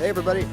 Hey, everybody.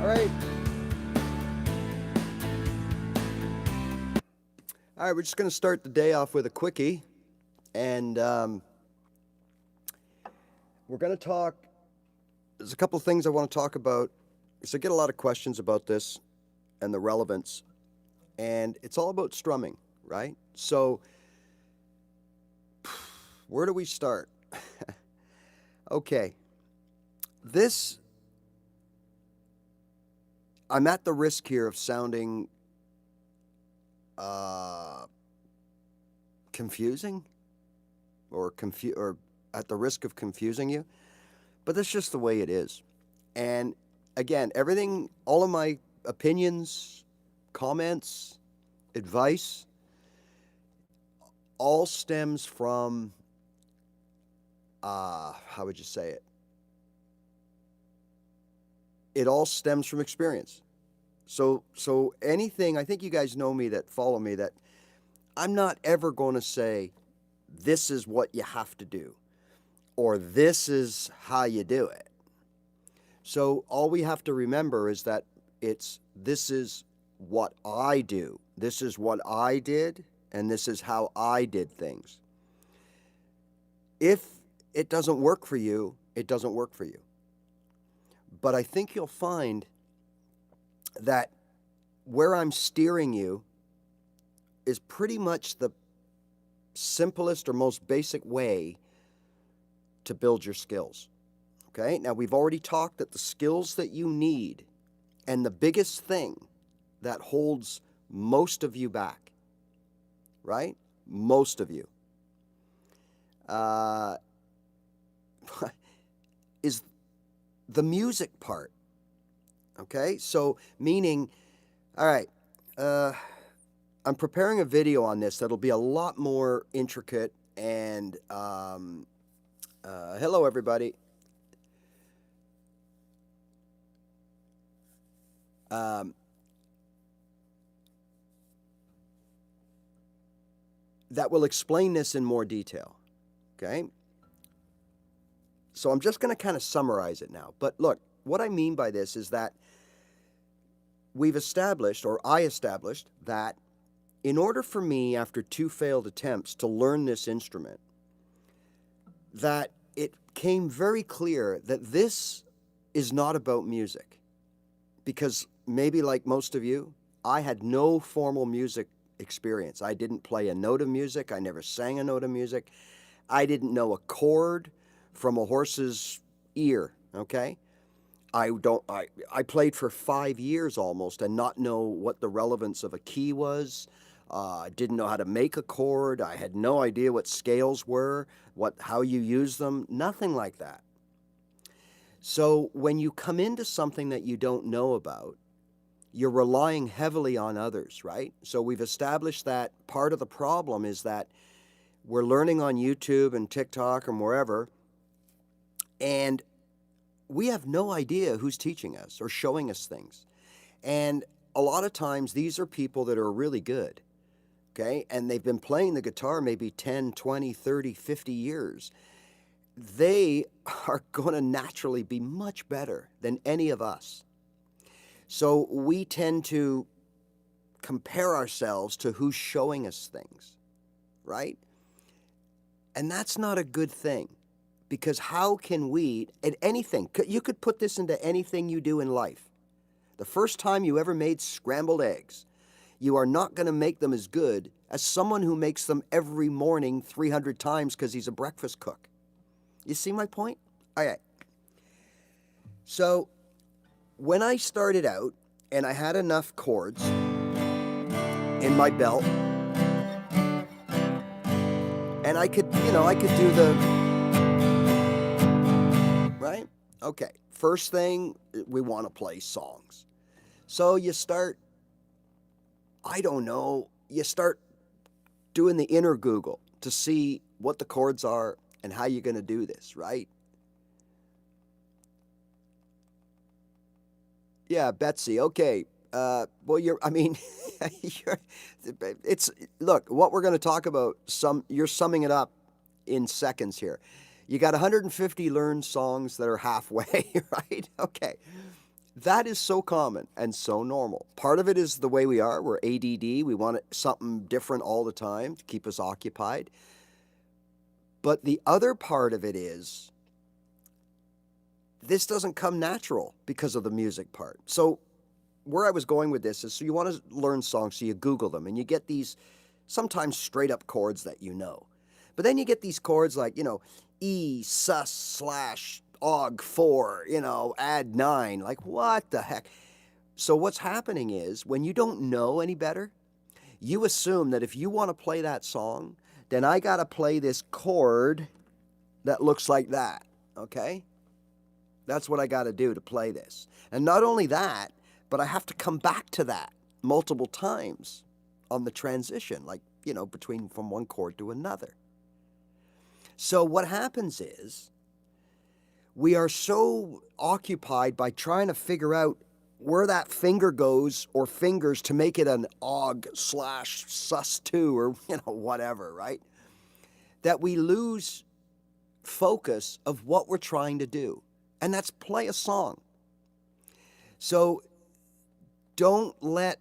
All right. All right, we're just going to start the day off with a quickie. And we're going to talk, there's a couple of things I want to talk about. So I get a lot of questions about this and the relevance. And it's all about strumming, right? So where do we start? Okay. I'm at the risk here of sounding confusing or at the risk of confusing you, but that's just the way it is. And again, everything, all of my opinions, comments, advice, all stems from, how would you say it? It all stems from experience. So anything, I think you guys know me that follow me, that I'm not ever going to say, this is what you have to do, or this is how you do it. So all we have to remember is that this is what I do. This is what I did, and this is how I did things. If it doesn't work for you, it doesn't work for you. But I think you'll find that where I'm steering you is pretty much the simplest or most basic way to build your skills. Okay? Now, we've already talked that the skills that you need and the biggest thing that holds most of you back, right? Most of you, is the music part. Okay? So, meaning, all right, I'm preparing a video on this that'll be a lot more intricate and, hello, everybody. That will explain this in more detail. Okay? So I'm just going to kind of summarize it now. But look, what I mean by this is that we've established, or I established, that in order for me, after 2 failed attempts, to learn this instrument, that it came very clear that this is not about music. Because maybe like most of you, I had no formal music experience. I didn't play a note of music. I never sang a note of music. I didn't know a chord from a horse's ear, okay? I played for 5 years almost and not know what the relevance of a key was. I didn't know how to make a chord. I had no idea what scales were, how you use them, nothing like that. So when you come into something that you don't know about, you're relying heavily on others, right? So we've established that part of the problem is that we're learning on YouTube and TikTok and wherever, and we have no idea who's teaching us or showing us things. And a lot of times these are people that are really good, okay? And they've been playing the guitar maybe 10, 20, 30, 50 years. They are going to naturally be much better than any of us. So we tend to compare ourselves to who's showing us things, right? And that's not a good thing, Because how can we, at anything, you could put this into anything you do in life. The first time you ever made scrambled eggs, you are not going to make them as good as someone who makes them every morning 300 times because he's a breakfast cook. You see my point? All right. So when I started out and I had enough chords in my belt, and I could do the, right? Okay. First thing, we want to play songs. So you start, you start doing the inner Google to see what the chords are and how you're going to do this, right? Yeah, Betsy. Okay. Well, look, what we're going to talk about, you're summing it up in seconds here. You got 150 learned songs that are halfway, right? Okay. That is so common and so normal. Part of it is the way we are. We're ADD. We want something different all the time to keep us occupied. But the other part of it is this doesn't come natural because of the music part. So where I was going with this is, so you want to learn songs, so you Google them, and you get these sometimes straight up chords that you know. But then you get these chords like, E, sus, / og 4, add 9. Like, what the heck? So what's happening is, when you don't know any better, you assume that if you want to play that song, then I got to play this chord that looks like that, okay? That's what I got to do to play this. And not only that, but I have to come back to that multiple times on the transition, like, between from one chord to another. So what happens is, we are so occupied by trying to figure out where that finger goes or fingers to make it an og / sus2 or, whatever, right? That we lose focus of what we're trying to do. And that's play a song. So don't let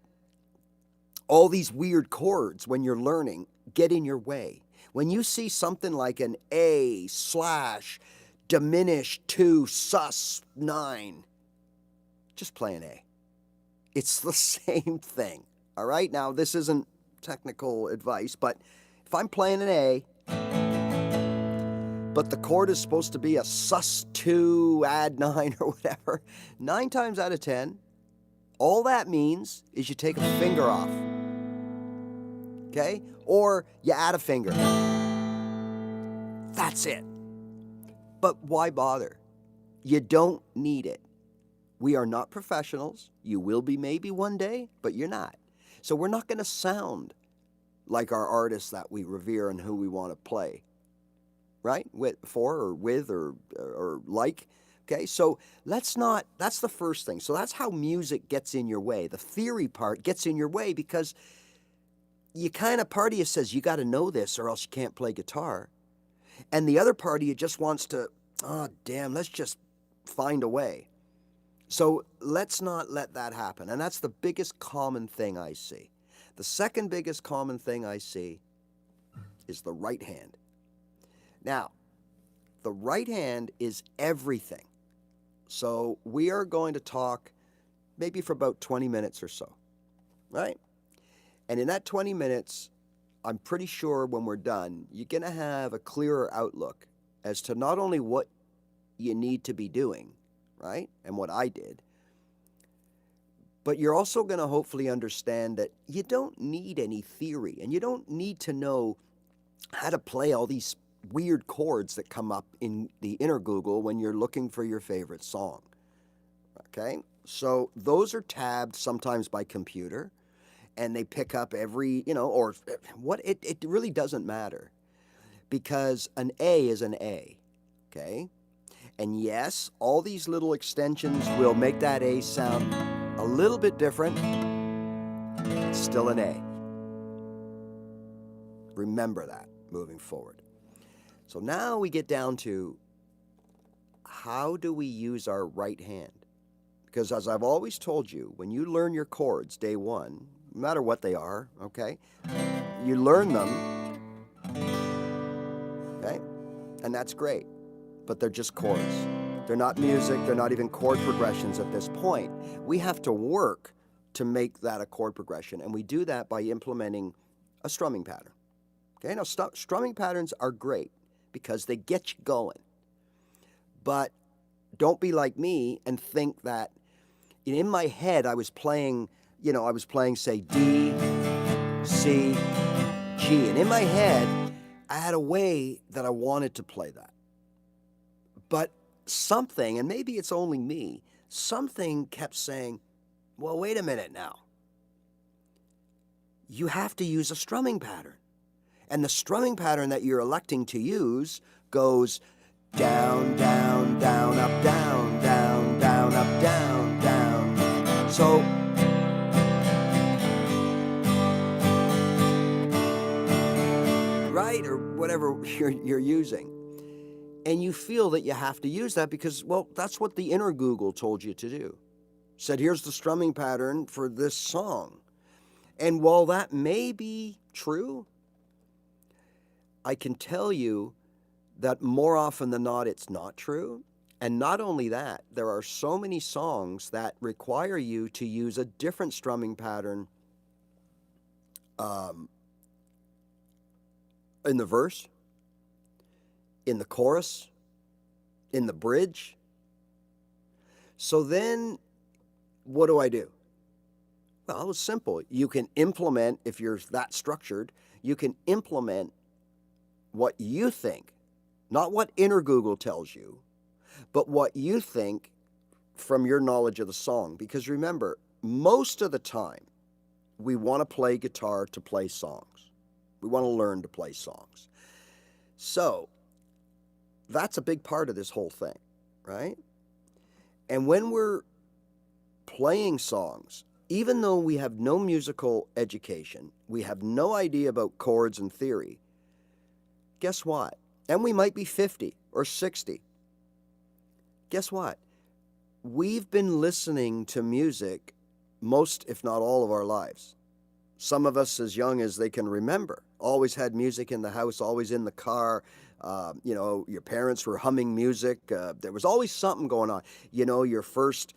all these weird chords when you're learning get in your way. When you see something like an A / diminish 2 sus 9, just play an A. It's the same thing, all right? Now, this isn't technical advice, but if I'm playing an A, but the chord is supposed to be a sus 2 add 9 or whatever, 9 times out of 10, all that means is you take a finger off, okay? Or you add a finger. That's it. But why bother? You don't need it. We are not professionals. You will be maybe one day, but you're not. So we're not going to sound like our artists that we revere and who we want to play, right? With or like. Okay, so that's the first thing. So that's how music gets in your way. The theory part gets in your way because part of you says you got to know this or else you can't play guitar. And the other part of you just wants to, let's just find a way. So let's not let that happen. And that's the biggest common thing I see. The second biggest common thing I see is the right hand. Now, the right hand is everything. So we are going to talk maybe for about 20 minutes or so, right? And in that 20 minutes, I'm pretty sure when we're done, you're going to have a clearer outlook as to not only what you need to be doing, right, and what I did, but you're also going to hopefully understand that you don't need any theory and you don't need to know how to play all these weird chords that come up in the inner Google when you're looking for your favorite song, okay? So those are tabbed sometimes by computer, and they pick up every, or what, it really doesn't matter because an A is an A, okay? And yes, all these little extensions will make that A sound a little bit different. It's still an A. Remember that moving forward. So now we get down to how do we use our right hand? Because as I've always told you, when you learn your chords day one, no matter what they are, okay, you learn them, okay, and that's great. but they're just chords. They're not music, they're not even chord progressions at this point. We have to work to make that a chord progression, and we do that by implementing a strumming pattern. Okay, now strumming patterns are great because they get you going. But don't be like me and think that in my head I was playing, say D, C, G. And in my head, I had a way that I wanted to play that. But something, and maybe it's only me, something kept saying, well, wait a minute now. You have to use a strumming pattern. And the strumming pattern that you're electing to use goes down, down, down, up, down, down, down, up, down, down. So right, or whatever you're using. And you feel that you have to use that because, well, that's what the inner Google told you to do. Said, here's the strumming pattern for this song. And while that may be true, I can tell you that more often than not, it's not true. And not only that, there are so many songs that require you to use a different strumming pattern in the verse, in the chorus, in the bridge. So then what do I do? Well, it's simple. You can implement, if you're that structured, you can implement what you think, not what inner Google tells you, but what you think from your knowledge of the song. Because remember, most of the time, we want to play guitar to play songs. We want to learn to play songs. So that's a big part of this whole thing, right? And when we're playing songs, even though we have no musical education, we have no idea about chords and theory, guess what? And we might be 50 or 60. Guess what? We've been listening to music most, if not all, of our lives. Some of us as young as they can remember, always had music in the house, always in the car. Your parents were humming music. There was always something going on. Your first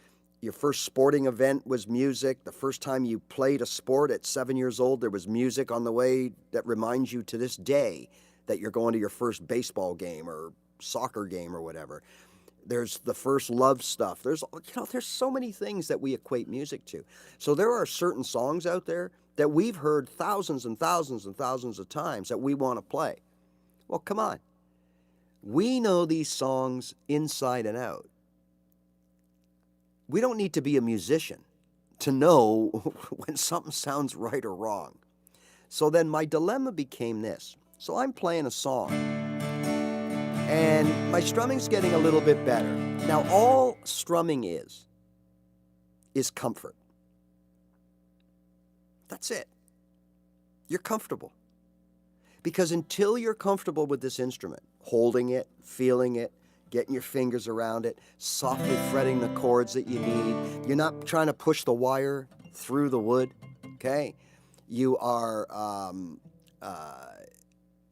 sporting event was music. The first time you played a sport at 7 years old, there was music on the way that reminds you to this day that you're going to your first baseball game or soccer game or whatever. There's the first love stuff. There's so many things that we equate music to. So there are certain songs out there that we've heard thousands and thousands and thousands of times that we want to play. Well, come on. We know these songs inside and out. We don't need to be a musician to know when something sounds right or wrong. So then my dilemma became this. So I'm playing a song, and my strumming's getting a little bit better. Now, all strumming is comfort. That's it. You're comfortable. Because until you're comfortable with this instrument, holding it, feeling it, getting your fingers around it, softly fretting the chords that you need, you're not trying to push the wire through the wood, okay? You are,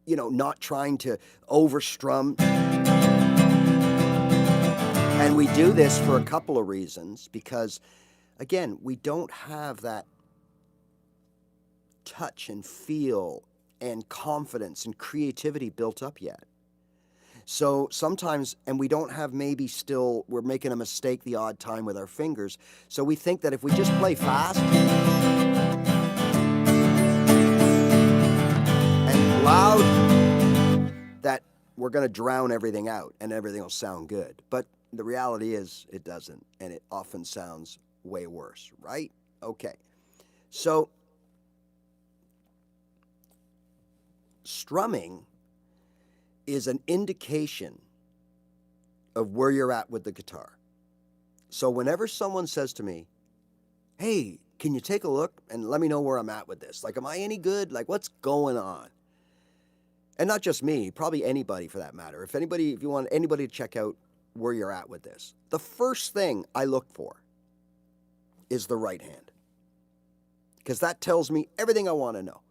not trying to overstrum. And we do this for a couple of reasons because, again, we don't have that touch and feel and confidence and creativity built up yet. So sometimes, and we don't have maybe still, we're making a mistake the odd time with our fingers. So we think that if we just play fast and loud, that we're going to drown everything out and everything will sound good. But the reality is it doesn't, and it often sounds way worse, right? Okay. So strumming is an indication of where you're at with the guitar. So whenever someone says to me, hey, can you take a look and let me know where I'm at with this? Like, am I any good? Like, what's going on? And not just me, probably anybody for that matter. If you want anybody to check out where you're at with this, the first thing I look for is the right hand. Because that tells me everything I want to know.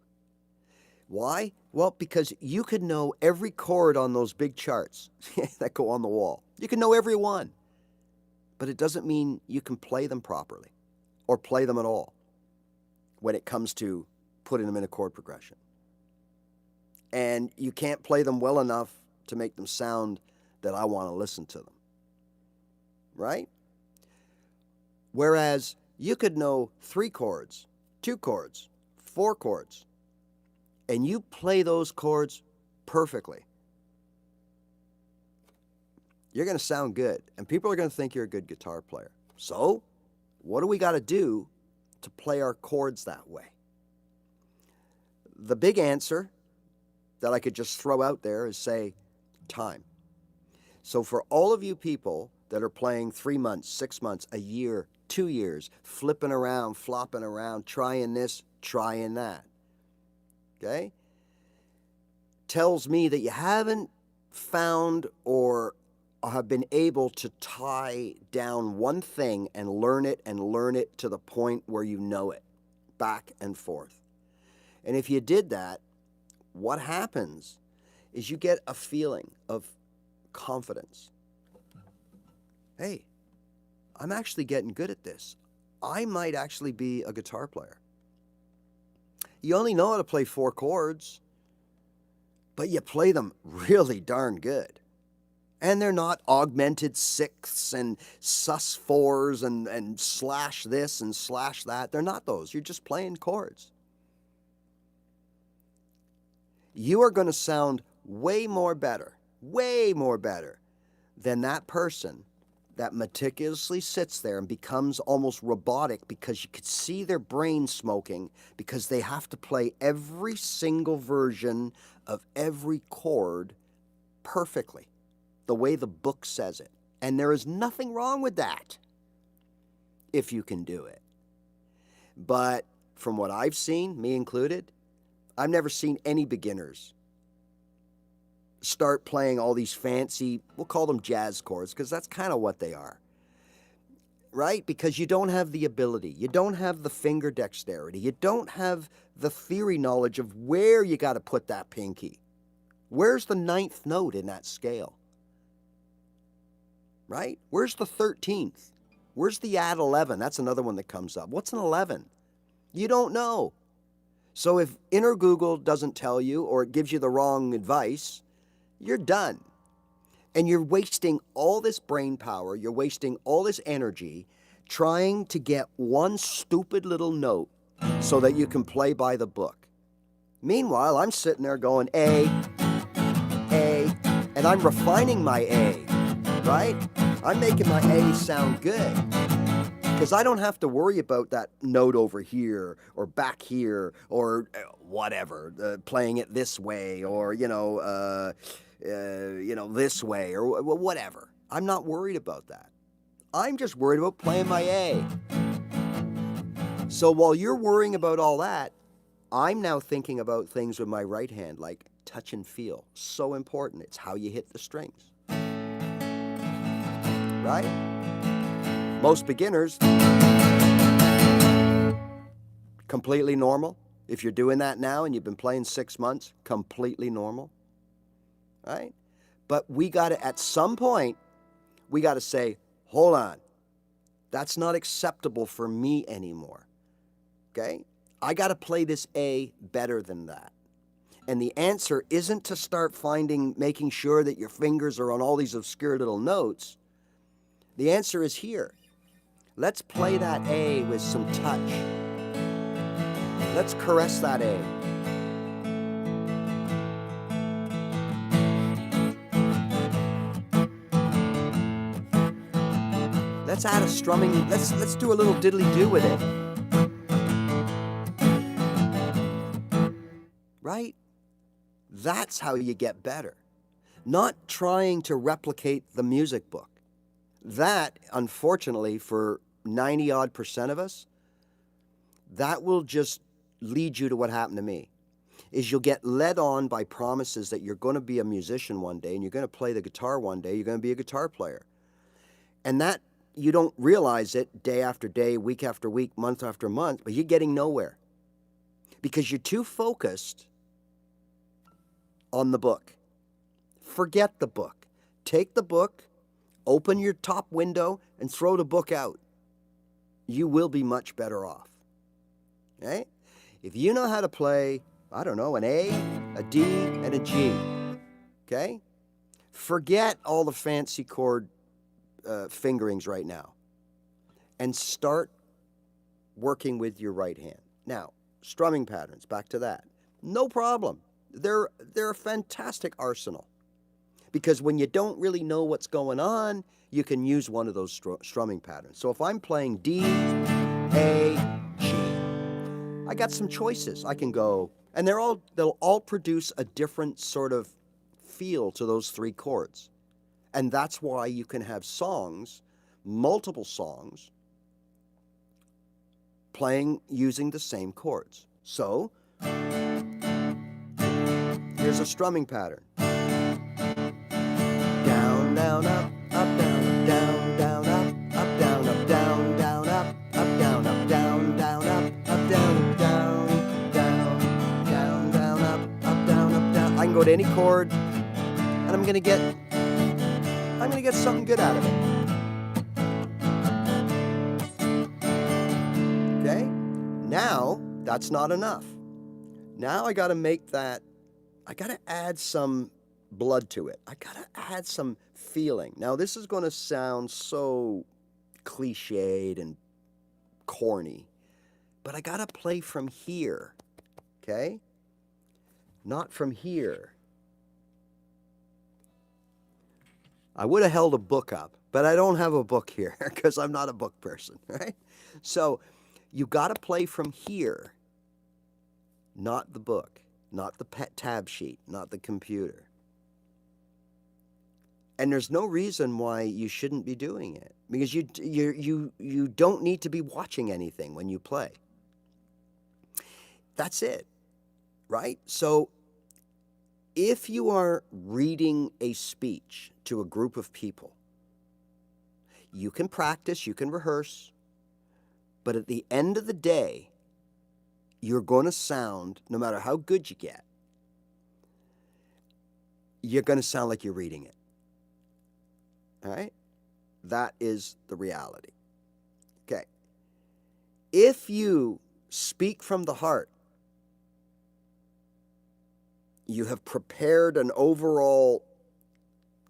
Why? Well, because you could know every chord on those big charts that go on the wall. You can know every one. But it doesn't mean you can play them properly or play them at all when it comes to putting them in a chord progression. And you can't play them well enough to make them sound that I want to listen to them. Right? Whereas you could know 3 chords, 2 chords, 4 chords, and you play those chords perfectly. You're going to sound good, and people are going to think you're a good guitar player. So, what do we got to do to play our chords that way? The big answer that I could just throw out there is say, time. So for all of you people that are playing 3 months, 6 months, a year, 2 years, flipping around, flopping around, trying this, trying that, okay, tells me that you haven't found or have been able to tie down one thing and learn it to the point where you know it, back and forth. And if you did that, what happens is you get a feeling of confidence. Hey, I'm actually getting good at this. I might actually be a guitar player. You only know how to play 4 chords, but you play them really darn good. And they're not augmented sixths and sus4s and slash this and slash that. They're not those. You're just playing chords. You are going to sound way more better than that person that meticulously sits there and becomes almost robotic because you could see their brain smoking because they have to play every single version of every chord perfectly, the way the book says it. And there is nothing wrong with that if you can do it. But from what I've seen, me included, I've never seen any beginners start playing all these fancy, we'll call them jazz chords, because that's kind of what they are, right? Because you don't have the ability, you don't have the finger dexterity, you don't have the theory knowledge of where you got to put that pinky. Where's the 9th note in that scale? Right? Where's the 13th? Where's the add 11? That's another one that comes up. What's an 11? You don't know. So if inner Google doesn't tell you or it gives you the wrong advice, you're done. And you're wasting all this brain power, you're wasting all this energy trying to get one stupid little note so that you can play by the book. Meanwhile, I'm sitting there going A, and I'm refining my A, right? I'm making my A sound good. Because I don't have to worry about that note over here or back here or whatever, playing it this way or, this way or whatever. I'm not worried about that. I'm just worried about playing my A. So while you're worrying about all that, I'm now thinking about things with my right hand, like touch and feel. So important. It's how you hit the strings. Right? Most beginners, completely normal. If you're doing that now and you've been playing 6 months, completely normal, right? But we got to, at some point, we got to say, hold on, that's not acceptable for me anymore, okay? I got to play this A better than that. And the answer isn't to start making sure that your fingers are on all these obscure little notes. The answer is here. Let's play that A with some touch. Let's caress that A. Let's add a strumming, let's do a little diddly-do with it. Right? That's how you get better. Not trying to replicate the music book. That, unfortunately, for 90-odd% of us, that will just lead you to what happened to me, is you'll get led on by promises that you're going to be a musician one day and you're going to play the guitar one day, you're going to be a guitar player. And that, you don't realize it day after day, week after week, month after month, but you're getting nowhere. Because you're too focused on the book. Forget the book. Take the book, open your top window, and throw the book out. You will be much better off. Okay? If you know how to play, I don't know, an A, a D, and a G, okay? Forget all the fancy chord fingerings right now and start working with your right hand. Now, strumming patterns, back to that. No problem. They're a fantastic arsenal because when you don't really know what's going on, you can use one of those strumming patterns. So if I'm playing D, A, G, I got some choices. I can go, and they'll all produce a different sort of feel to those three chords. And that's why you can have songs, multiple songs, playing using the same chords. So, here's a strumming pattern. Down, down, up, down, down, down, up, down, down, down, up, down, down, down, up, down, down, down, down, down, up, down, down. I can go to any chord, and I'm gonna get something good out of it. Okay? Now, that's not enough. Now I gotta add some blood to it. I gotta add some feeling. Now this is gonna sound so cliched and corny, but I gotta play from here, okay? Not from here. I would have held a book up, but I don't have a book here because I'm not a book person, right? So you gotta play from here, not the book, not the tab sheet, not the computer. And there's no reason why you shouldn't be doing it because you don't need to be watching anything when you play. That's it, right? So if you are reading a speech to a group of people, you can practice, you can rehearse, but at the end of the day, you're going to sound, no matter how good you get, you're going to sound like you're reading it. All right? That is the reality. Okay. If you speak from the heart, you have prepared an overall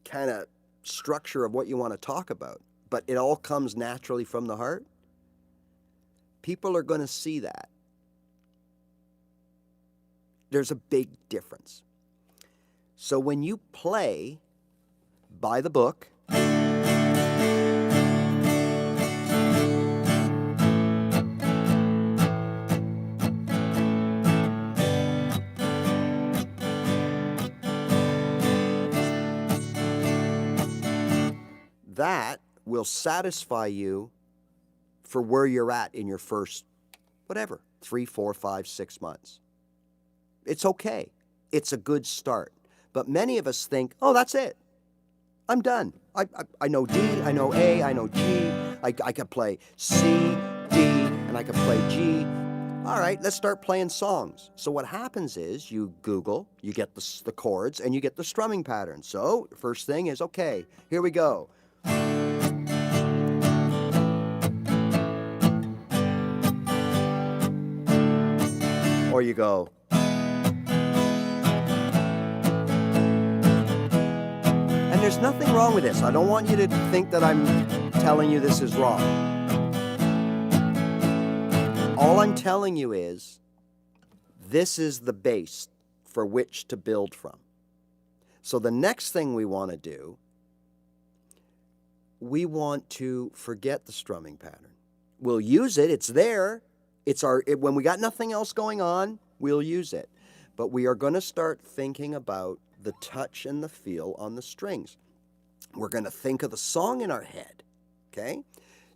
kind of structure of what you want to talk about, but it all comes naturally from the heart, people are going to see that. There's a big difference. So when you play by the book, that will satisfy you for where you're at in your first, whatever, 3, 4, 5, 6 months. It's okay. It's a good start. But many of us think, oh, that's it. I'm done. I know D, I know A, I know G. I can play C, D, and I can play G. All right, let's start playing songs. So what happens is you Google, you get the chords, and you get the strumming pattern. So the first thing is, okay, here we go. Or you go. And there's nothing wrong with this. I don't want you to think that I'm telling you this is wrong. All I'm telling you is this is the base for which to build from. So the next thing we want to do, we want to forget the strumming pattern. We'll use it. It's there. When we got nothing else going on, we'll use it. But we are going to start thinking about the touch and the feel on the strings. We're going to think of the song in our head, okay?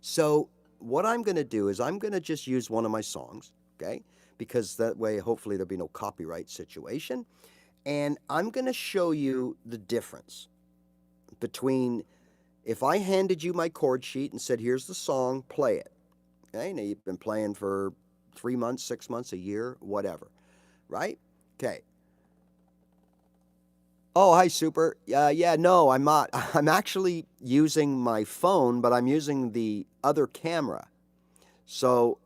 So what I'm going to do is I'm going to just use one of my songs, okay? Because that way, hopefully, there'll be no copyright situation. And I'm going to show you the difference between if I handed you my chord sheet and said, here's the song, play it. Okay, now you've been playing for 3 months, 6 months, a year, whatever, right? Okay. Oh, hi, Super. Yeah, no, I'm not. I'm actually using my phone, but I'm using the other camera. So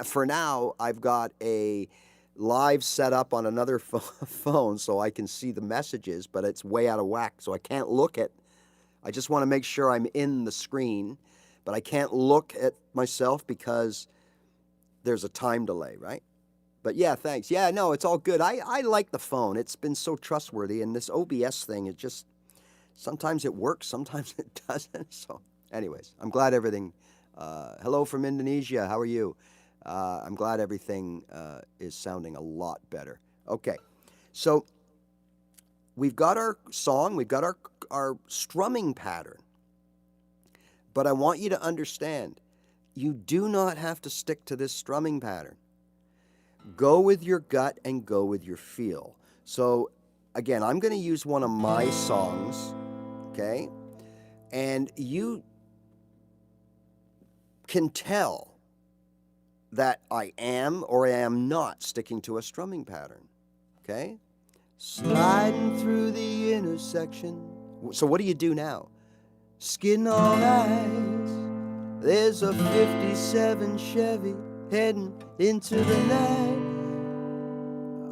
for now, I've got a live setup on another phone so I can see the messages, but it's way out of whack, so I can't look at. I just want to make sure I'm in the screen, but I can't look at myself because there's a time delay, right? But yeah, thanks. Yeah, no, it's all good. I like the phone. It's been so trustworthy, and this OBS thing, it just sometimes it works, sometimes it doesn't. So, anyways, I'm glad everything. Hello from Indonesia. How are you? I'm glad everything is sounding a lot better. Okay, so we've got our song, we've got our strumming pattern, but I want you to understand, you do not have to stick to this strumming pattern. Go with your gut and go with your feel. So again, I'm going to use one of my songs, okay? And you can tell that I am or I am not sticking to a strumming pattern, okay? Sliding through the intersection. So what do you do now? Skin on ice. There's a 57 Chevy heading into the night.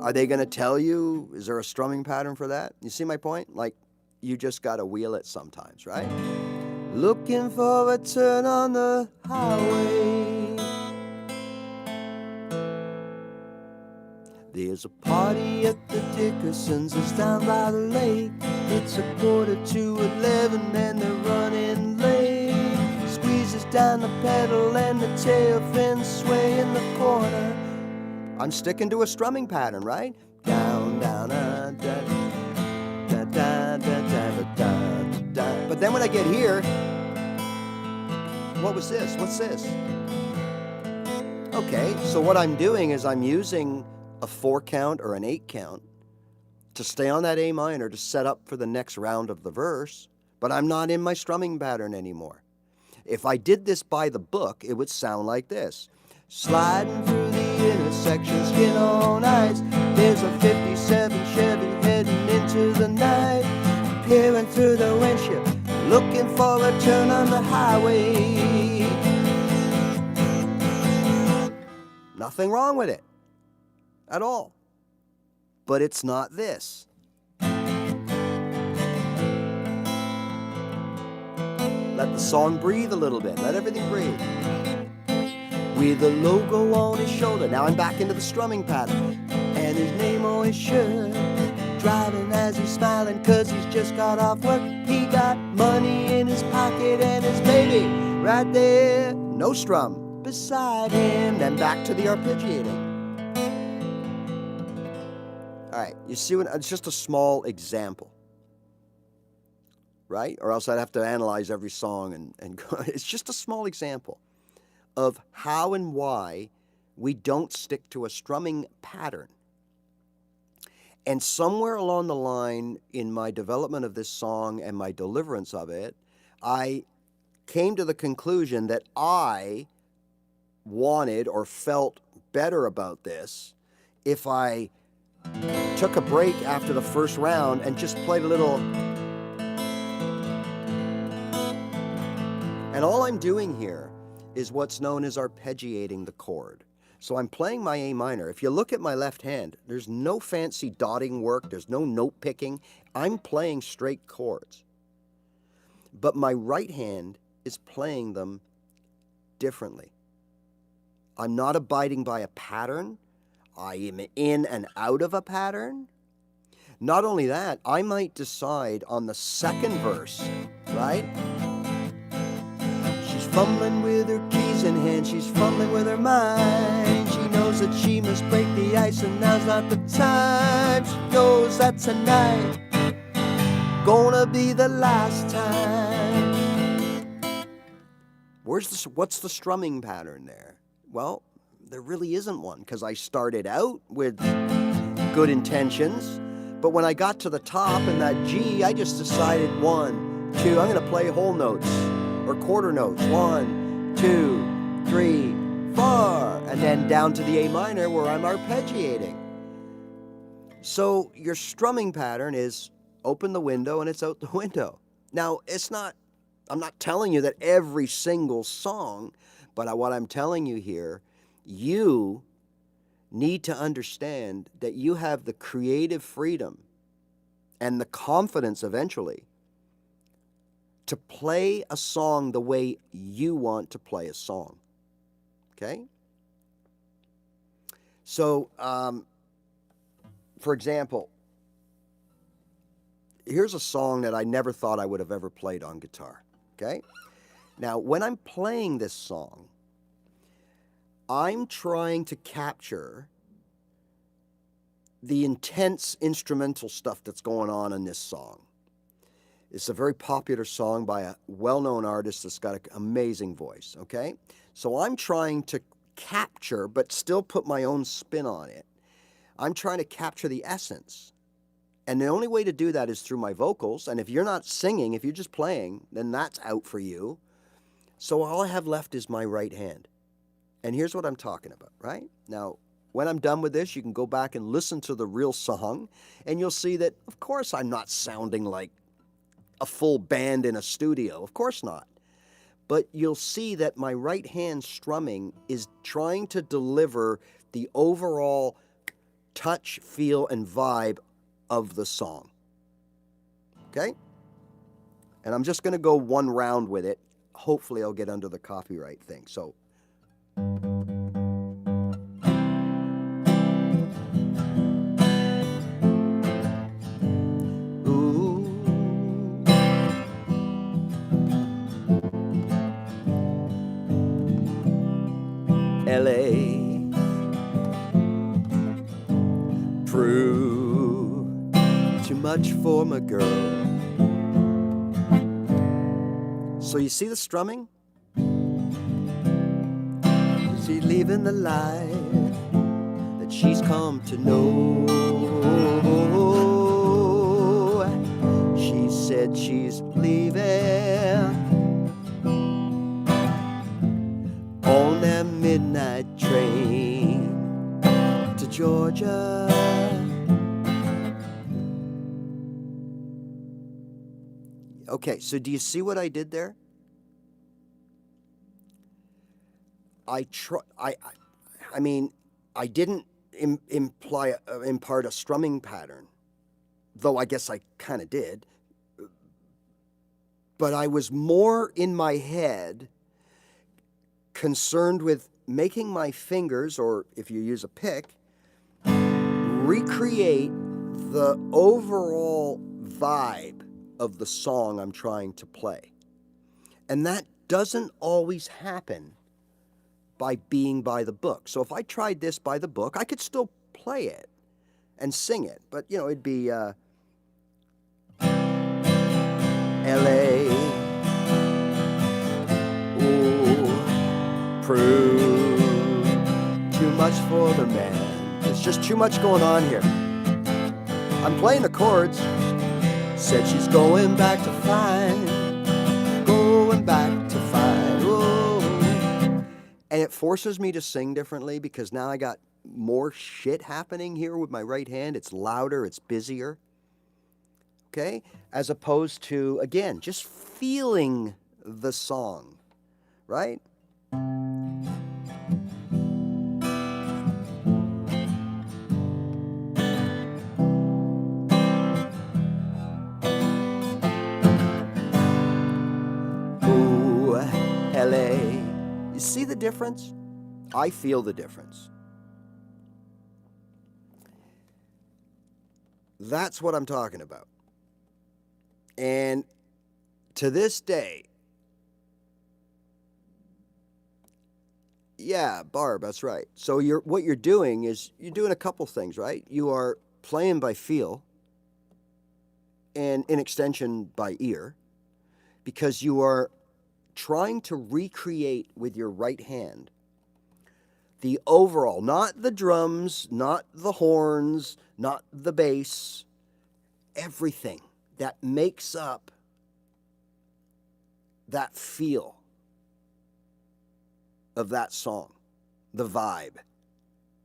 Are they going to tell you, is there a strumming pattern for that? You see my point? Like, you just got to wheel it sometimes, right? Looking for a turn on the highway. There's a party at the Dickersons', it's down by the lake. It's 11:45 and they're running late. Squeezes down the pedal and the tail fins sway in the corner. I'm sticking to a strumming pattern, right? Down, down, da, da, da, da, da, da, da, da. But then when I get here, what was this? What's this? Okay, so what I'm doing is I'm using a 4 count or an 8 count to stay on that A minor to set up for the next round of the verse, but I'm not in my strumming pattern anymore. If I did this by the book, it would sound like this. Sliding through the intersection, skin on ice. There's a 57 Chevy heading into the night. Peering through the windshield, looking for a turn on the highway. Nothing wrong with it at all. But it's not this. Let the song breathe a little bit. Let everything breathe. With a logo on his shoulder. Now I'm back into the strumming pattern. And his name on his shirt. Driving as he's smiling cause he's just got off work. He got money in his pocket and his baby right there. No strum beside him. Then back to the arpeggiating. All right, you see what, it's just a small example, right? Or else I'd have to analyze every song and go. It's just a small example of how and why we don't stick to a strumming pattern. And somewhere along the line in my development of this song and my deliverance of it, I came to the conclusion that I wanted or felt better about this if I took a break after the first round and just played a little. And all I'm doing here is what's known as arpeggiating the chord. So I'm playing my A minor. If you look at my left hand, there's no fancy dotting work. There's no note picking. I'm playing straight chords. But my right hand is playing them differently. I'm not abiding by a pattern. I am in and out of a pattern. Not only that, I might decide on the second verse, right? She's fumbling with her keys in hand, she's fumbling with her mind. She knows that she must break the ice and now's not the time. She knows that tonight gonna be the last time. What's the strumming pattern there? Well, there really isn't one because I started out with good intentions, but when I got to the top in that G, I just decided 1, 2, I'm going to play whole notes or quarter notes. 1, 2, 3, 4, and then down to the A minor where I'm arpeggiating. So your strumming pattern is open the window and it's out the window. Now, I'm not telling you that every single song, but what I'm telling you here, you need to understand that you have the creative freedom and the confidence eventually to play a song the way you want to play a song. Okay? So, for example, here's a song that I never thought I would have ever played on guitar. Okay? Now, when I'm playing this song, I'm trying to capture the intense instrumental stuff that's going on in this song. It's a very popular song by a well-known artist that's got an amazing voice, okay? So I'm trying to capture, but still put my own spin on it. I'm trying to capture the essence. And the only way to do that is through my vocals. And if you're not singing, if you're just playing, then that's out for you. So all I have left is my right hand. And here's what I'm talking about, right? Now, when I'm done with this, you can go back and listen to the real song, and you'll see that, of course, I'm not sounding like a full band in a studio. Of course not. But you'll see that my right hand strumming is trying to deliver the overall touch, feel, and vibe of the song. Okay? And I'm just going to go one round with it. Hopefully I'll get under the copyright thing. So. LA, Prue, too much for my girl. So you see the strumming? She's leaving the life that she's come to know. She said she's leaving on that midnight train to Georgia. Okay, so do you see what I did there? I mean, I didn't impart a strumming pattern, though I guess I kind of did. But I was more in my head concerned with making my fingers, or if you use a pick, recreate the overall vibe of the song I'm trying to play. And that doesn't always happen by being by the book. So if I tried this by the book, I could still play it and sing it, but you know, it'd be LA, ooh, Prue, too much for the man. There's just too much going on here. I'm playing the chords. Said she's going back to find, going back to find, oh. And it forces me to sing differently because now I got more shit happening here with my right hand. It's louder, it's busier. Okay? As opposed to, again, just feeling the song, right? Ooh, LA. You see the difference? I feel the difference. That's what I'm talking about. And to this day, yeah, Barb, that's right. So what you're doing is you're doing a couple things, right? You are playing by feel and in extension by ear, because you are trying to recreate with your right hand the overall, not the drums, not the horns, not the bass, everything that makes up that feel of that song, the vibe.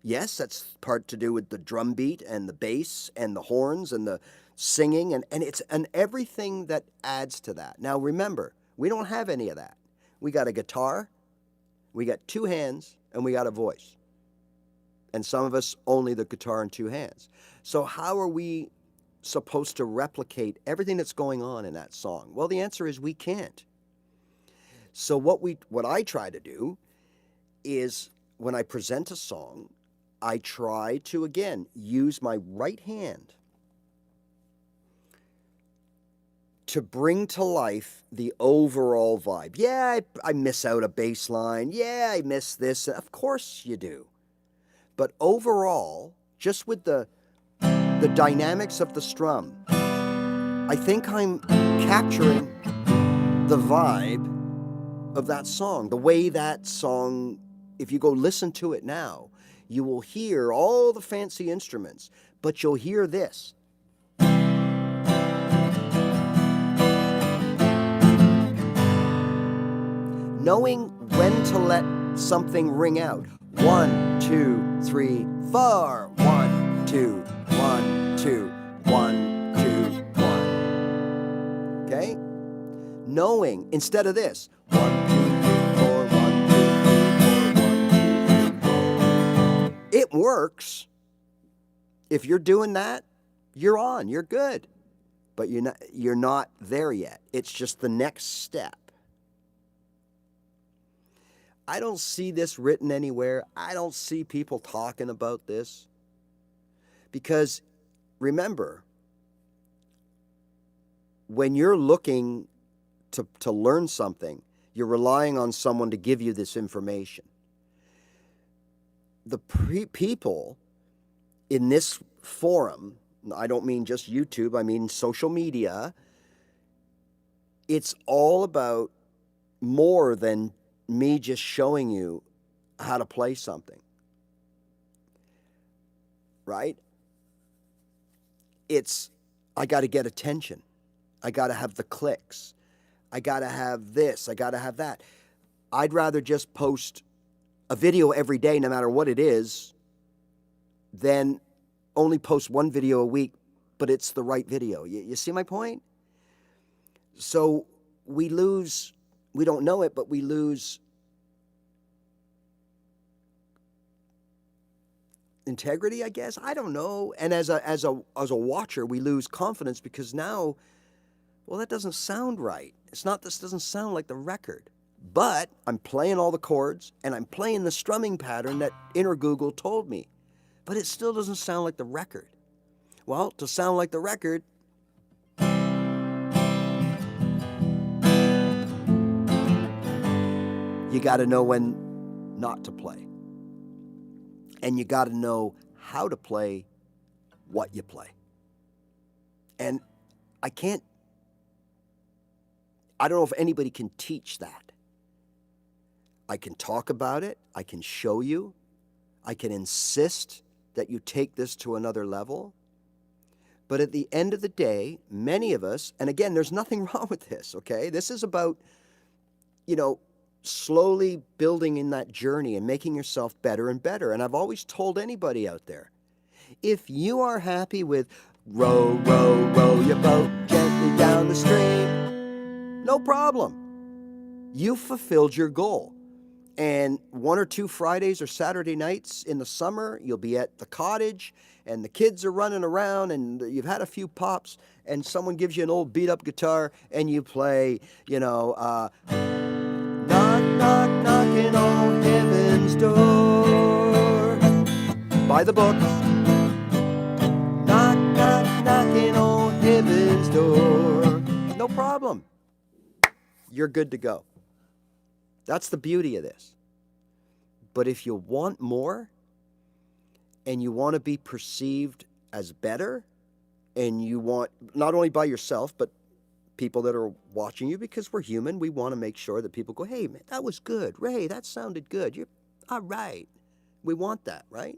Yes, that's part to do with the drum beat and the bass and the horns and the singing and everything that adds to that. Now remember, we don't have any of that. We got a guitar, we got two hands, and we got a voice. And some of us only the guitar and two hands. So how are we supposed to replicate everything that's going on in that song? Well, the answer is we can't. So what I try to do is when I present a song, I try to, again, use my right hand to bring to life the overall vibe. Yeah, I miss out a bass line. Yeah, I miss this. Of course you do. But overall, just with the dynamics of the strum, I think I'm capturing the vibe of that song. The way that song, if you go listen to it now, you will hear all the fancy instruments, but you'll hear this. Knowing when to let something ring out. 1, 2, 3, 4. 1, 2, 1, 2, 1, 2, 1. Okay? Knowing, instead of this. 1, 2, 3, 4, 1, 2, 3, 4, 1, 2, 3, 4. It works. If you're doing that, you're on, you're good. But you're not there yet. It's just the next step. I don't see this written anywhere. I don't see people talking about this. Because remember, when you're looking to learn something, you're relying on someone to give you this information. The people in this forum, I don't mean just YouTube, I mean social media, it's all about more than me just showing you how to play something, right? I got to get attention. I got to have the clicks. I got to have this. I got to have that. I'd rather just post a video every day, no matter what it is, than only post one video a week, but it's the right video. You see my point? So we don't know it, but we lose integrity, I guess. I don't know. And as a watcher, we lose confidence because now, well, that doesn't sound right. This doesn't sound like the record. But I'm playing all the chords and I'm playing the strumming pattern that Inner Google told me. But it still doesn't sound like the record. Well, to sound like the record, you got to know when not to play. And you got to know how to play what you play. And I don't know if anybody can teach that. I can talk about it. I can show you. I can insist that you take this to another level. But at the end of the day, many of us, and again, there's nothing wrong with this, okay? This is about, slowly building in that journey and making yourself better and better. And I've always told anybody out there, if you are happy with row, row, row your boat gently down the stream, no problem. You fulfilled your goal. And 1 or 2 Fridays or Saturday nights in the summer, you'll be at the cottage and the kids are running around and you've had a few pops and someone gives you an old beat up guitar and you play, knock, knock, knocking on heaven's door. By the book. Knock, knock, knocking on heaven's door. No problem. You're good to go. That's the beauty of this. But if you want more and you want to be perceived as better and you want, not only by yourself, but people that are watching you, because we're human, we want to make sure that people go, hey, man, that was good. Ray, that sounded good. You're all right. We want that, right?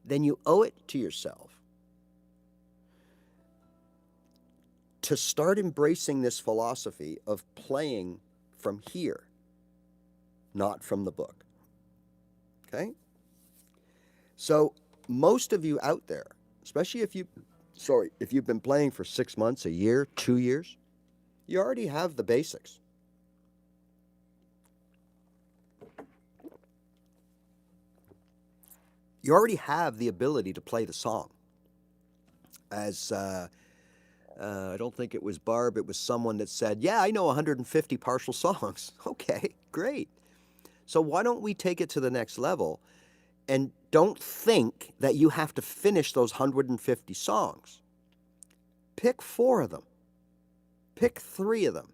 Then you owe it to yourself to start embracing this philosophy of playing from here, not from the book. Okay? So most of you out there, especially if you've been playing for 6 months, a year, 2 years, you already have the basics. You already have the ability to play the song. As I don't think it was Barb, it was someone that said, yeah, I know 150 partial songs. Okay, great. So why don't we take it to the next level and don't think that you have to finish those 150 songs. Pick 4 of them. Pick 3 of them.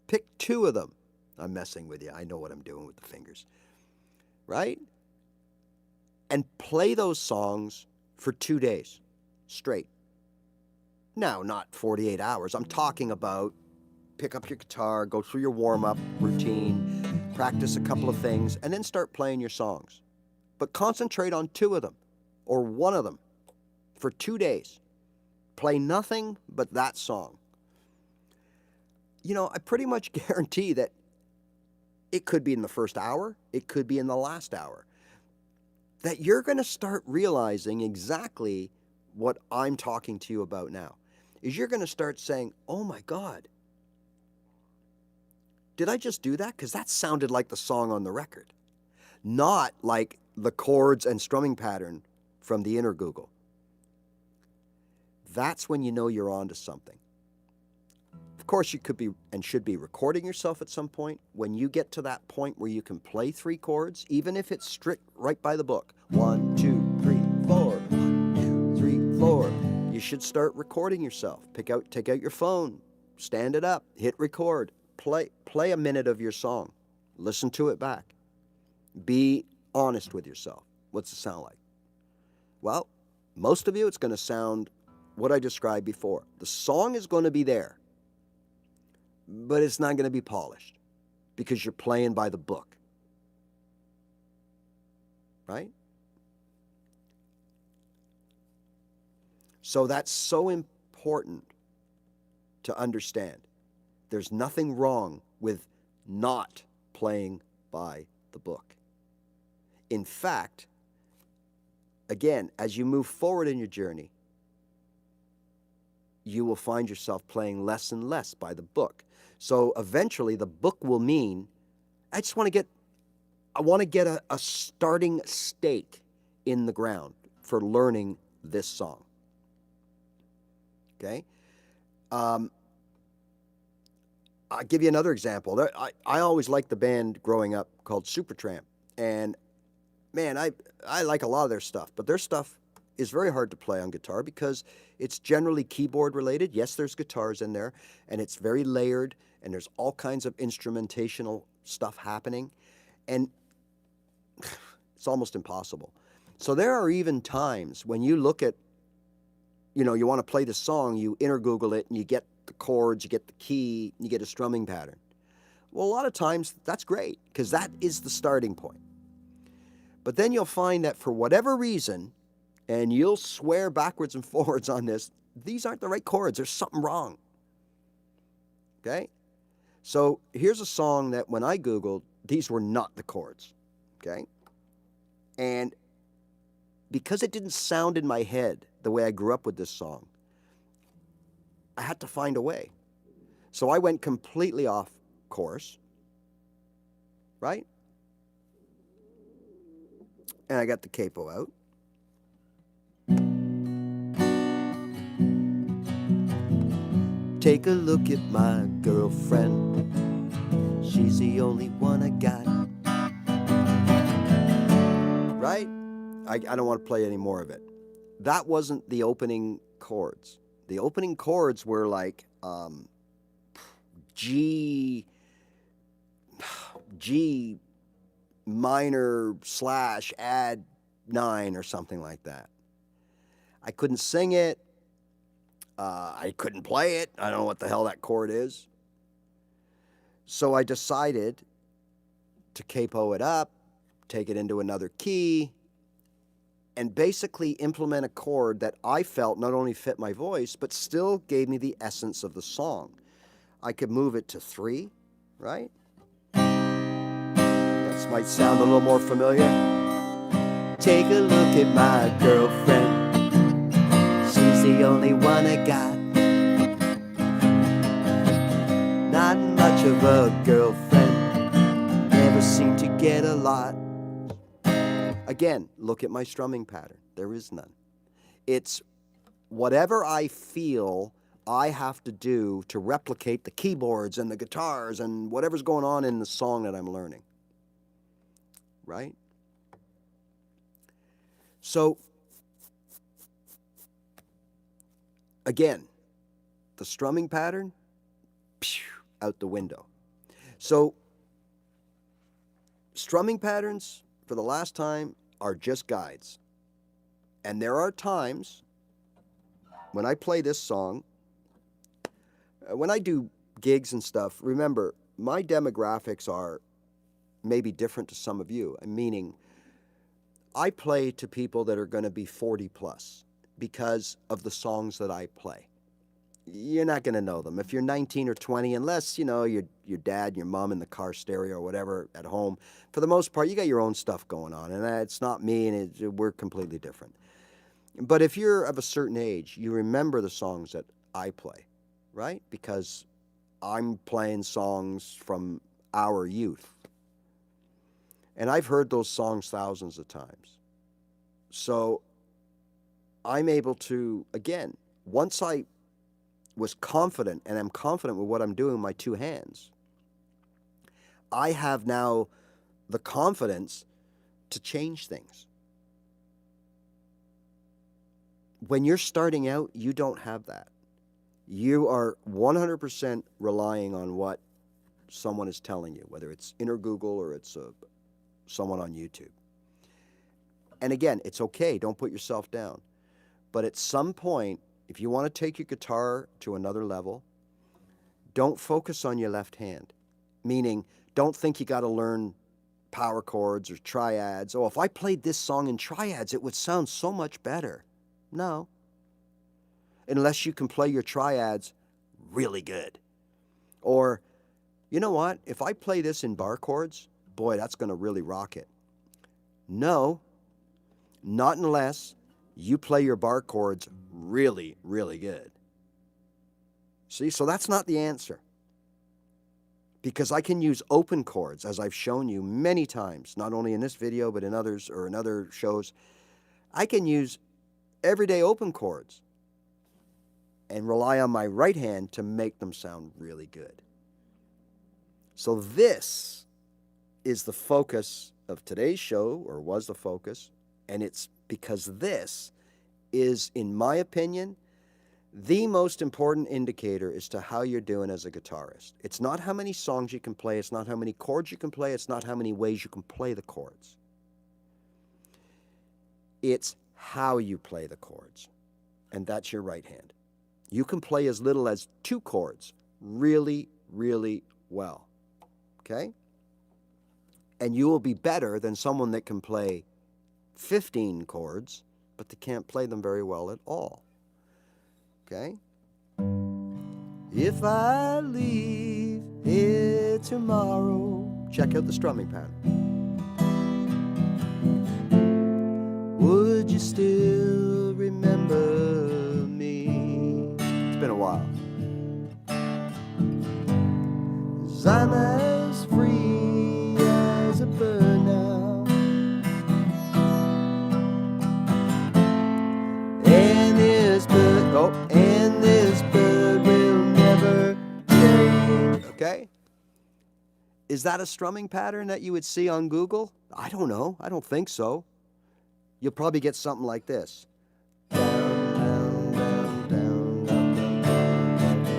Pick 2 of them. I'm messing with you. I know what I'm doing with the fingers. Right? And play those songs for 2 days straight. Now, not 48 hours. I'm talking about pick up your guitar, go through your warm-up routine, practice a couple of things, and then start playing your songs. But concentrate on 2 of them or 1 of them for 2 days. Play nothing but that song. You know, I pretty much guarantee that it could be in the first hour, it could be in the last hour, that you're going to start realizing exactly what I'm talking to you about now. Is you're going to start saying, oh my God, did I just do that? Because that sounded like the song on the record, not like the chords and strumming pattern from the inner Google. That's when you know you're onto something. Of course, you could be and should be recording yourself at some point. When you get to that point where you can play 3 chords, even if it's strict right by the book, 1, 2, 3, 4, 1, 2, 3, 4, you should start recording yourself. Take out your phone, stand it up, hit record, play a minute of your song, listen to it back. Be honest with yourself. What's it sound like? Well, most of you, it's going to sound what I described before. The song is going to be there, but it's not going to be polished because you're playing by the book. Right? So that's so important to understand. There's nothing wrong with not playing by the book. In fact, again, as you move forward in your journey, you will find yourself playing less and less by the book. So eventually the book will mean, I want to get a starting stake in the ground for learning this song. Okay? I'll give you another example. I always liked the band growing up called Supertramp. And man, I like a lot of their stuff, but their stuff is very hard to play on guitar because it's generally keyboard related. Yes, there's guitars in there, and it's very layered, and there's all kinds of instrumentational stuff happening, and it's almost impossible. So there are even times when you look at, you want to play the song, you inner Google it, and you get the chords, you get the key, and you get a strumming pattern. Well, a lot of times that's great because that is the starting point. But then you'll find that for whatever reason, and you'll swear backwards and forwards on this, these aren't the right chords. There's something wrong. Okay? So here's a song that when I Googled, these were not the chords. Okay? And because it didn't sound in my head the way I grew up with this song, I had to find a way. So I went completely off course. Right? And I got the capo out. Take a look at my girlfriend. She's the only one I got. Right? I don't want to play any more of it. That wasn't the opening chords. The opening chords were like G minor / add 9 or something like that. I couldn't sing it. I couldn't play it. I don't know what the hell that chord is. So I decided to capo it up, take it into another key, and basically implement a chord that I felt not only fit my voice, but still gave me the essence of the song. I could move it to 3, right? That might sound a little more familiar. Take a look at my girlfriend. She's the only one I got. Not much of a girlfriend, never seem to get a lot. Again, look at my strumming pattern. There is none. It's whatever I feel I have to do to replicate the keyboards and the guitars and whatever's going on in the song that I'm learning. Right? So, again, the strumming pattern, out the window. So, strumming patterns, for the last time, are just guides. And there are times when I play this song, when I do gigs and stuff, remember, my demographics are maybe different to some of you, meaning I play to people that are going to be 40 plus because of the songs that I play. You're not going to know them. If you're 19 or 20, unless, you know, your dad, your mom in the car stereo or whatever at home, for the most part, you got your own stuff going on, and it's not me, and we're completely different. But if you're of a certain age, you remember the songs that I play, right? Because I'm playing songs from our youth. And I've heard those songs thousands of times. So I'm able to, again, once I was confident, and I'm confident with what I'm doing with my two hands, I have now the confidence to change things. When you're starting out, you don't have that. You are 100% relying on what someone is telling you, whether it's inner Google or it's someone on YouTube. And again, it's okay. Don't put yourself down. But at some point, if you want to take your guitar to another level, don't focus on your left hand. Meaning, don't think you got to learn power chords or triads. Oh, if I played this song in triads, it would sound so much better. No. Unless you can play your triads really good. Or, you know what? If I play this in bar chords, boy, that's going to really rock it. No, not unless you play your bar chords really, really good. See, so that's not the answer. Because I can use open chords, as I've shown you many times, not only in this video, but in others or in other shows. I can use everyday open chords and rely on my right hand to make them sound really good. So this is the focus of today's show, or was the focus, and it's because this is, in my opinion, the most important indicator as to how you're doing as a guitarist. It's not how many songs you can play, it's not how many chords you can play, it's not how many ways you can play the chords. It's how you play the chords, and that's your right hand. You can play as little as 2 chords really, really well, okay? And you will be better than someone that can play 15 chords, but they can't play them very well at all. Okay? If I leave here tomorrow, check out the strumming pattern. Would you still remember me? It's been a while. 'Cause I'm as free as a bird now. And this bird will never change. Okay? Is that a strumming pattern that you would see on Google? I don't know. I don't think so. You'll probably get something like this. Down, down, down, down, down,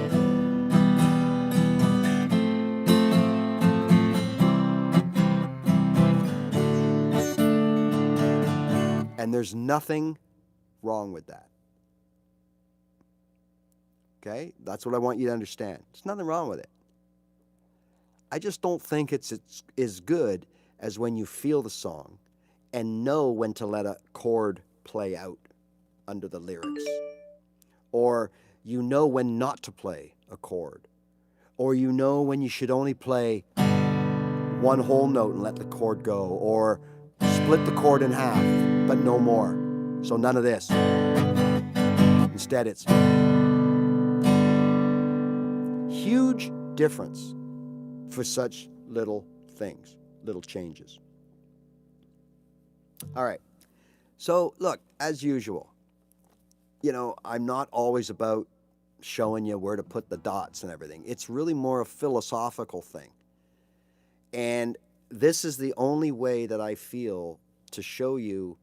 down. And there's nothing wrong with that. Okay? That's what I want you to understand. There's nothing wrong with it. I just don't think it's as good as when you feel the song and know when to let a chord play out under the lyrics. Or you know when not to play a chord. Or you know when you should only play one whole note and let the chord go. Or split the chord in half, but no more. So none of this. Instead, it's huge difference for such little things, little changes. All right. So look, as usual, you know, I'm not always about showing you where to put the dots and everything. It's really more a philosophical thing. And this is the only way that I feel to show you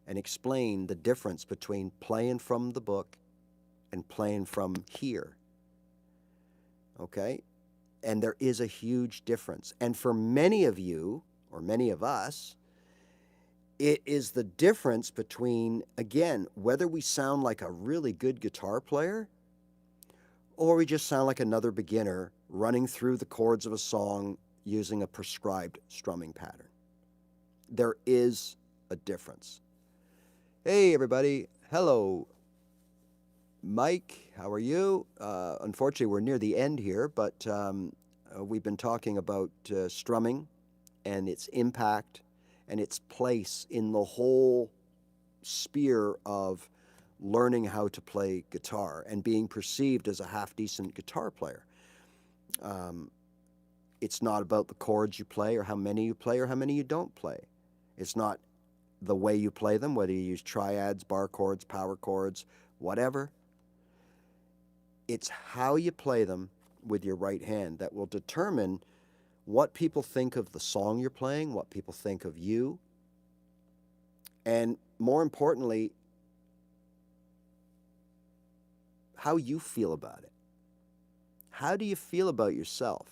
and explain the difference between playing from the book and playing from here. Okay? And there is a huge difference. And for many of you, or many of us, it is the difference between, again, whether we sound like a really good guitar player or we just sound like another beginner running through the chords of a song using a prescribed strumming pattern. There is a difference. Hey, everybody. Hello. Mike, how are you? Unfortunately, we're near the end here, but we've been talking about strumming and its impact and its place in the whole sphere of learning how to play guitar and being perceived as a half-decent guitar player. It's not about the chords you play or how many you play or how many you don't play. It's not the way you play them, whether you use triads, bar chords, power chords, whatever. It's how you play them with your right hand that will determine what people think of the song you're playing, what people think of you, and more importantly, how you feel about it. How do you feel about yourself?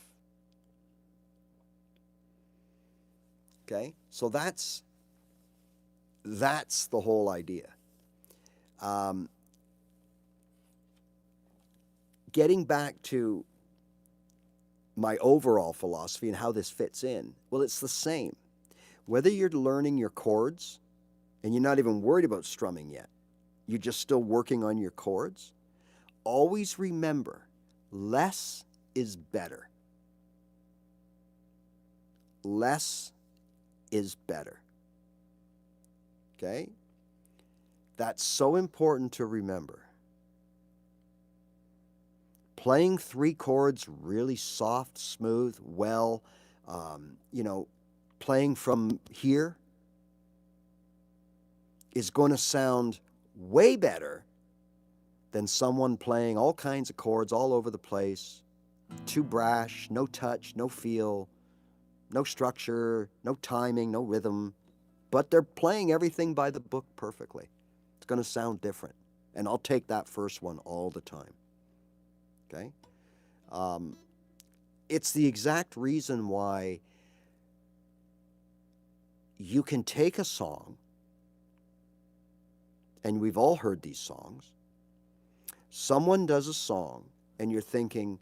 Okay, so that's the whole idea. Getting back to my overall philosophy and how this fits in, well, it's the same. Whether you're learning your chords and you're not even worried about strumming yet, you're just still working on your chords, always remember, less is better. Less is better. Okay? That's so important to remember. Playing 3 chords really soft, smooth, well, playing from here is going to sound way better than someone playing all kinds of chords all over the place, too brash, no touch, no feel, no structure, no timing, no rhythm, but they're playing everything by the book perfectly. It's going to sound different, and I'll take that first one all the time. Okay? It's the exact reason why you can take a song, and we've all heard these songs. Someone does a song, and you're thinking,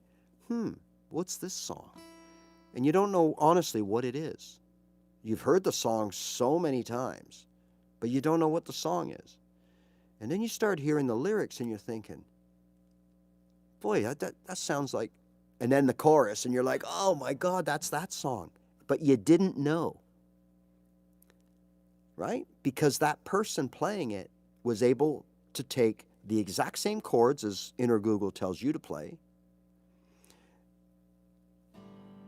what's this song? And you don't know honestly what it is. You've heard the song so many times, but you don't know what the song is. And then you start hearing the lyrics, and you're thinking, boy, that sounds like, and then the chorus, and you're like, oh my God, that's that song. But you didn't know, right? Because that person playing it was able to take the exact same chords as Inner Google tells you to play.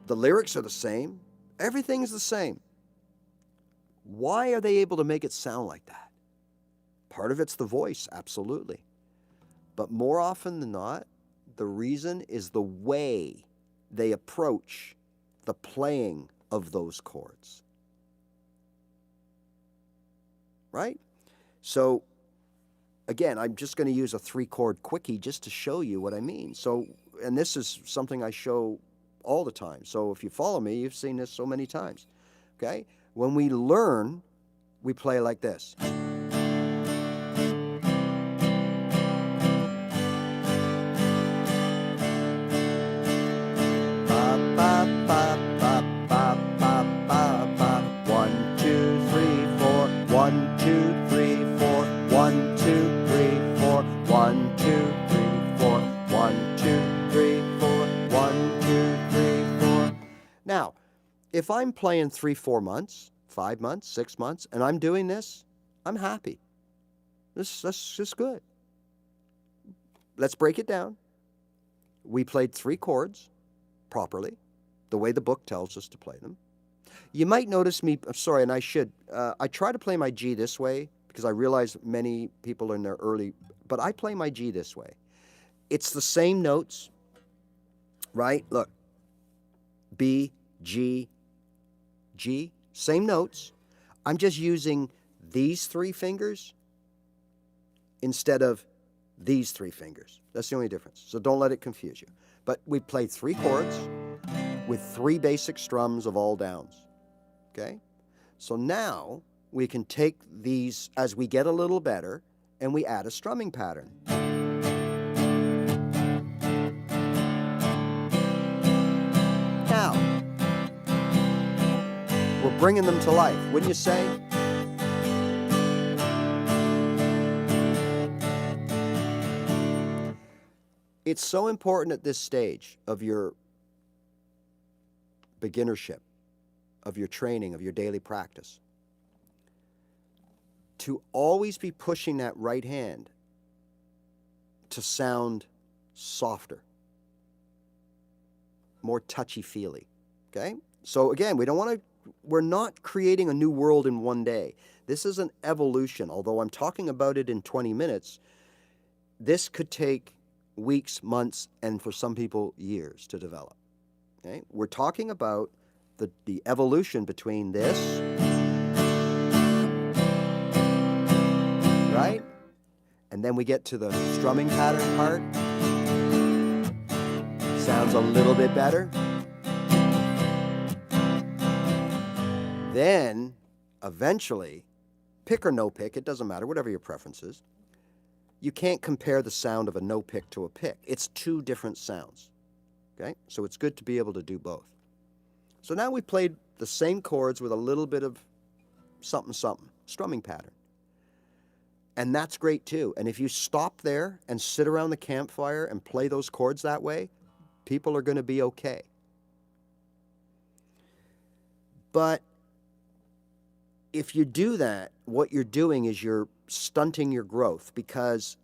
The lyrics are the same. Everything's the same. Why are they able to make it sound like that? Part of it's the voice, absolutely. But more often than not, the reason is the way they approach the playing of those chords. Right? So, again, I'm just going to use a 3-chord quickie just to show you what I mean. So, and this is something I show all the time. So if you follow me, you've seen this so many times. Okay? When we learn, we play like this. If I'm playing 3-4 months, 5 months, 6 months, and I'm doing this, I'm happy. That's just good. Let's break it down. We played 3 chords properly, the way the book tells us to play them. You might notice me, I'm sorry, and I try to play my G this way because I realize many people are in their early, but I play my G this way. It's the same notes, right? Look, B, G, G, same notes. I'm just using these 3 fingers instead of these 3 fingers. That's the only difference. So don't let it confuse you. But we played 3 chords with 3 basic strums of all downs. Okay? So now we can take these as we get a little better and we add a strumming pattern. Now, we're bringing them to life, wouldn't you say? It's so important at this stage of your beginnership, of your training, of your daily practice, to always be pushing that right hand to sound softer, more touchy-feely, okay? So again, we're not creating a new world in one day. This is an evolution. Although I'm talking about it in 20 minutes, this could take weeks, months, and for some people, years to develop. Okay? We're talking about the evolution between this, right? And then we get to the strumming pattern part. Sounds a little bit better. Then, eventually, pick or no pick, it doesn't matter, whatever your preference is, you can't compare the sound of a no pick to a pick. It's 2 different sounds. Okay? So it's good to be able to do both. So now we played the same chords with a little bit of something, something, strumming pattern. And that's great too. And if you stop there and sit around the campfire and play those chords that way, people are going to be okay. But if you do that, what you're doing is you're stunting your growth, because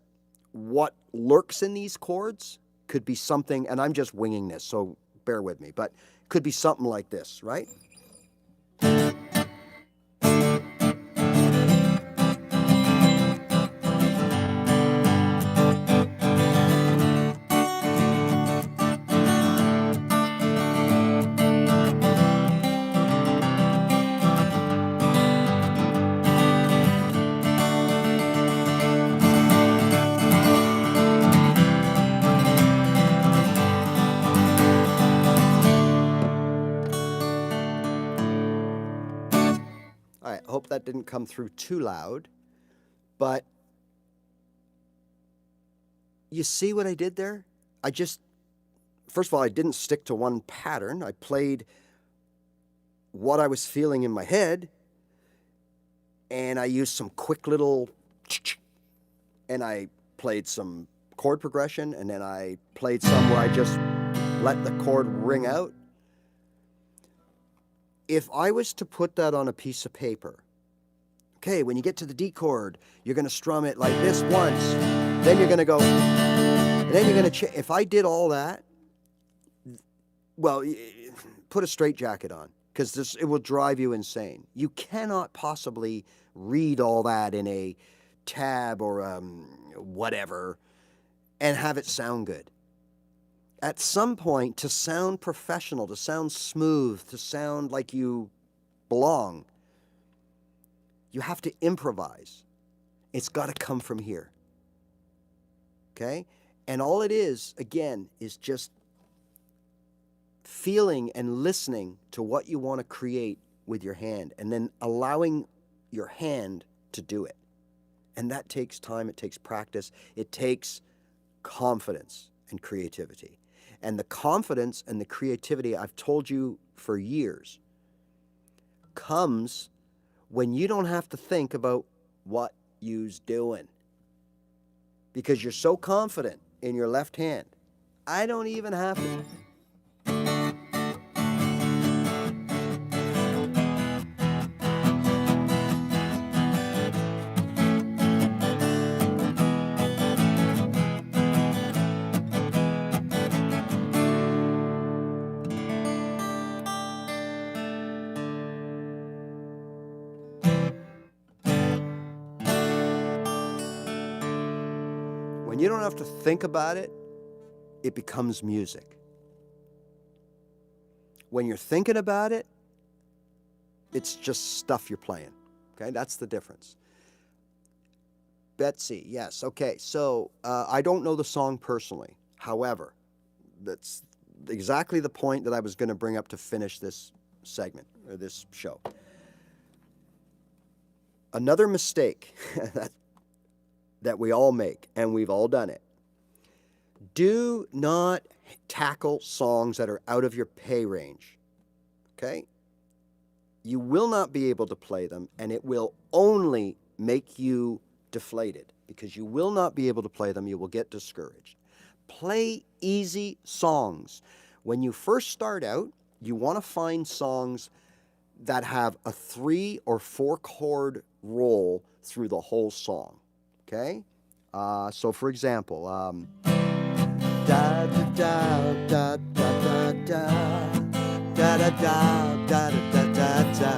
what lurks in these chords could be something, and I'm just winging this, so bear with me, but could be something like this, right? All right, I hope that didn't come through too loud, but you see what I did there? First of all, I didn't stick to one pattern. I played what I was feeling in my head, and I used some quick little, and I played some chord progression, and then I played some where I just let the chord ring out. If I was to put that on a piece of paper, okay, when you get to the D chord, you're going to strum it like this once, then you're going to go, and then you're going to if I did all that, well, put a straitjacket on, because it will drive you insane. You cannot possibly read all that in a tab or whatever and have it sound good. At some point, to sound professional, to sound smooth, to sound like you belong, you have to improvise. It's got to come from here. Okay? And all it is, again, is just feeling and listening to what you want to create with your hand, and then allowing your hand to do it. And that takes time, it takes practice, it takes confidence and creativity. And the confidence and the creativity, I've told you for years, comes when you don't have to think about what you's doing, because you're so confident in your left hand. I don't even have to. When you don't have to think about it, it becomes music. When you're thinking about it, it's just stuff you're playing. Okay, that's the difference. Betsy, yes. Okay, so I don't know the song personally. However, that's exactly the point that I was going to bring up to finish this segment or this show. Another mistake that we all make, and we've all done it. Do not tackle songs that are out of your pay range. Okay? You will not be able to play them, and it will only make you deflated because you will not be able to play them. You will get discouraged. Play easy songs. When you first start out, you want to find songs that have a 3 or 4 chord roll through the whole song. Okay? So for example, da da da da da da da da da da da da da.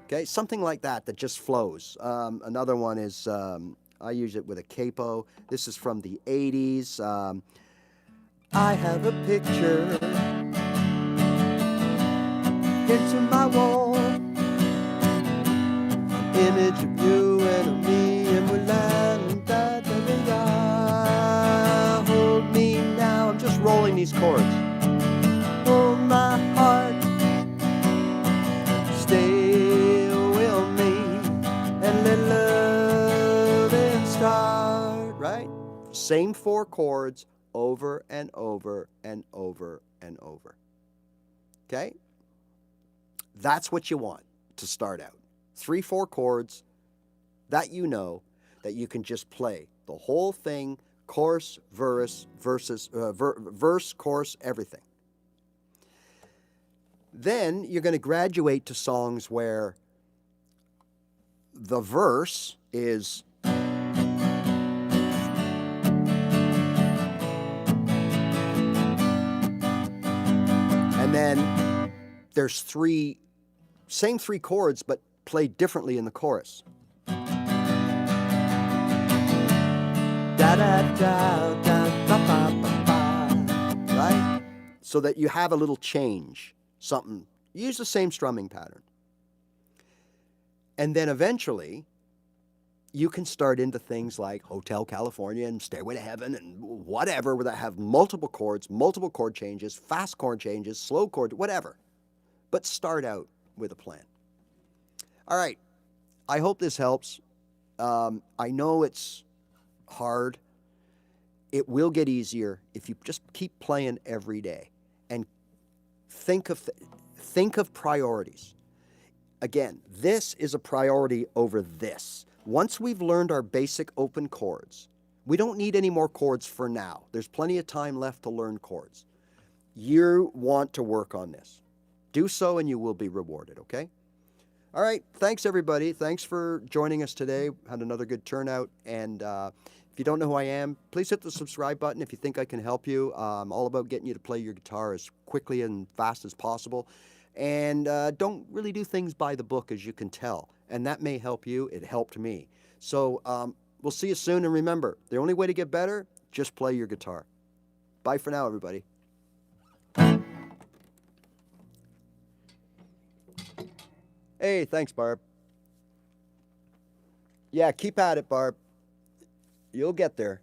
Okay, something like that just flows. Another one is I use it with a capo. This is from the 80s. I have a picture into my wall, an image of you and of me, and we're lying, da da da da. Hold me now. I'm just rolling these chords. Hold my heart, stay with me, and let love start. Right? Same 4 chords over and over and over and over. Okay? That's what you want to start out. 3, 4 chords that you know that you can just play the whole thing, chorus, verse, verse, chorus, everything. Then you're going to graduate to songs where the verse is and then there's same 3 chords, but played differently in the chorus. Da da da da ba ba ba ba. Right? So that you have a little change, something. Use the same strumming pattern. And then eventually, you can start into things like Hotel California and Stairway to Heaven and whatever that have multiple chords, multiple chord changes, fast chord changes, slow chord, whatever. But start out with a plan. All right. I hope this helps. I know it's hard. It will get easier if you just keep playing every day and think of priorities. Again, this is a priority over this. Once we've learned our basic open chords, we don't need any more chords for now. There's plenty of time left to learn chords. You want to work on this. Do so and you will be rewarded, okay? All right, thanks everybody. Thanks for joining us today. Had another good turnout. And if you don't know who I am, please hit the subscribe button if you think I can help you. I'm all about getting you to play your guitar as quickly and fast as possible. And don't really do things by the book, as you can tell. And that may help you. It helped me. So we'll see you soon. And remember, the only way to get better, just play your guitar. Bye for now, everybody. Hey, thanks, Barb. Yeah, keep at it, Barb. You'll get there.